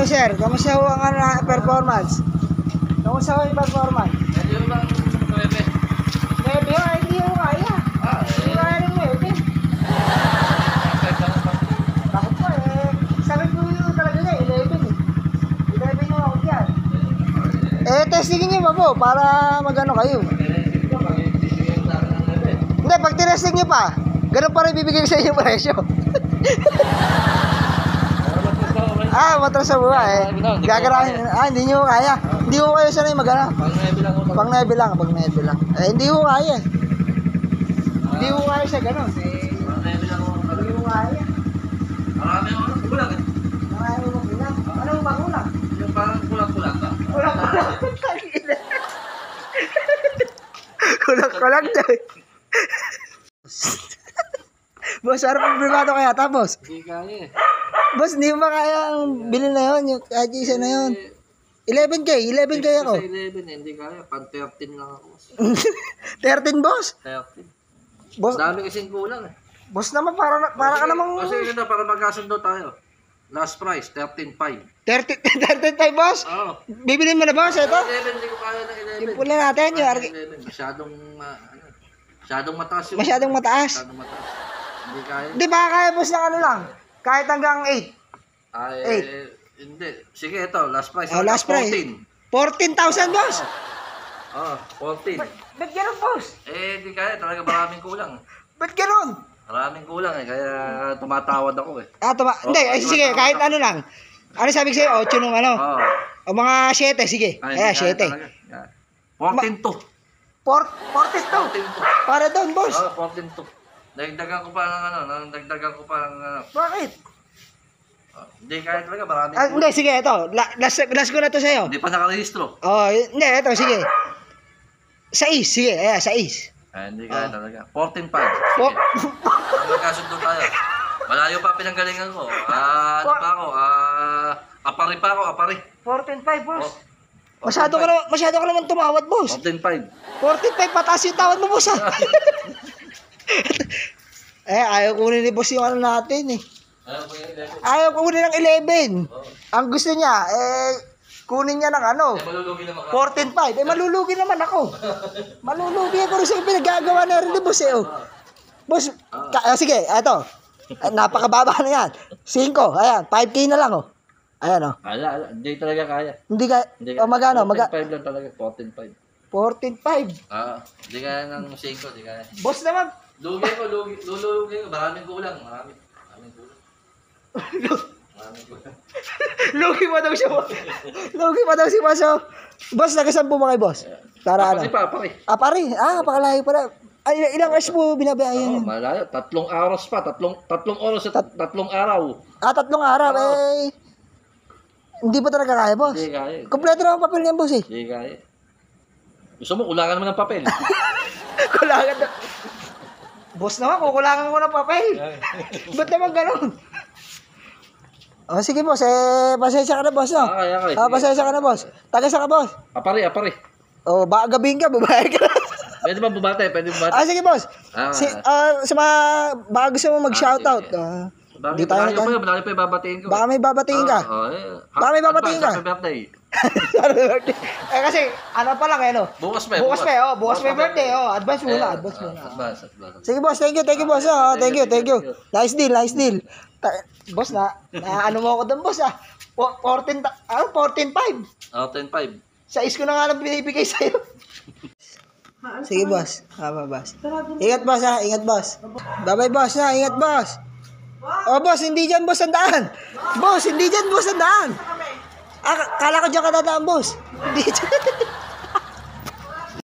ho, sir? Kamusta ho ang performance? Kamusta ho yung performance? Hindi mo bang 9? Maybe ho, hindi ho kaya. Hindi kaya rin maybe. Bakit po sabi ko yun talaga na, 11 eh. 11 yung ako dyan. Testingin nyo ba po para magano kayo? Hindi, pag tinesting nyo pa, ganun pa rin bibigay sa inyo presyo. Matras sa buhay. Gagarahin. Hindi nyo kaya. Hindi ko kayo sanay magana. Pang 9 lang. Hindi ko kaya. Hindi ko kaya siya ganun. Hindi ko kaya. Marami ako kulang eh. Marami mo kulang. Anong magulang? Yung parang kulang-kulang ka. Kulang dyan. Boss, ano problemado kaya tapos? Hindi kaya eh. Boss, hindi mo ba kayang bilhin na yun? Yung kahit isa na yun. 11K ako. Sa 11 hindi kaya. Pan 13 lang ako. 13 boss? 13. Boss, Dami kasing kulang eh. boss naman, para ka namang... Kasi ganda para magkasundo tayo. Last price, 13.5. 13 boss? Oo. Bibilin mo na boss, ito? 11, hindi ko kaya ng 11. Simpulan natin yung... 11, masyadong mataas yung... Masyadong mataas. Masyadong mataas. Hindi kaya. Hindi ba kaya boss ng ano lang? Kahit hanggang 8. Ay, hindi. Sige, ito. Last price. Last 14. price. 14,000 boss? Oo, 14. Ba't ganun boss? Hindi kaya. Talaga maraming kulang. Ba't ganun? Maraming kulang eh. Kaya tumatawad ako eh. Hindi, sige, kahit ano lang. Ano sabi ko sa'yo? 8 nung ano? Oo. O mga 7, sige. Ay, 7. 14 to. 42. Para doon, boss. Oo, 14 to. Nagdagan ko pa ng ano. Bakit? Hindi kaya talaga. Maraming Hindi, sige, ito. Last ko na to sa'yo. Hindi pa nakarehistro. Hindi, ito, sige. 6, sige. 6. Hindi kaya talaga. 14.5. Sige. Magkasundo tayo. Malayo pa pinanggalingan ko. Ano pa ako? Apari pa ako, apari. 14.5, boss. Masyado ka naman tumawad, boss. 14.5. 14.5, pataas yung tawad mo, boss, ha? Ayaw kunin ni boss yung ano natin, eh. Ayaw kunin ng 11. Ang gusto niya, kunin niya ng ano. Malulugi naman ako. 14.5. Malulugi naman ako. Malulugi ako rin sa pinagagawa na rin ni boss, eh. Boss, sige, ito. Napakababa na yan. 5, ayan, 5K na lang, oh. Ayan, oh. Hindi talaga kaya. Hindi ka, magano? 14.5 lang talaga, 14.5. 14.5. Hindi kaya ng 5, hindi kaya. Boss naman. Lulugi ko, maraming kulang. Maraming kulang. Lugi pa daw siya. Lugi pa daw si boss, oh. Boss, nagasampu mo kay boss? Para ano? Pari. Pare. Pakalayo pala. Ay, ilang hours mo binabayan? Malayo. 3 oras pa. 3 oras sa 3 araw. 3 araw, hindi pa talaga kaya, boss? Hindi kaya. Kompleto na ang papel niyan, boss, eh. Hindi kaya. Gusto mo, kulangan naman ng papel. Kulangan na. Boss naman, kukulangan ko ng papel. Ba't naman ganun? Sige, boss. Pasensya ka na, boss, no? Okay. Pasensya ka na, boss. Taga-sa ka, boss? Apari. Gabihin ka, babae ka. Pwede ba bumate? Sige, boss. Sa mga, baka gusto mo mag-shoutout. Malayo pa yung babatiin ko. Baka may babatiin ka. Baka may babatiin ka. Happy birthday. Kasi, ano pa lang, no? Bukas Bukas may birthday, Advance muna. Advance. Sige, boss. Thank you, boss. Thank you. Nice deal. Boss, ano mo ako doon, boss, 14.5. 10.5. Sa ko na nga lang binibigay sa'yo. Sige, boss. Boss. Ingat, boss, ha. Ingat, boss. Bye-bye, boss, ha. Ingat, boss. Boss, hindi dyan, boss, ang daan. Boss, hindi dyan, boss, ang daan. Kala ko dyan ka dadaan, boss. Hindi dyan.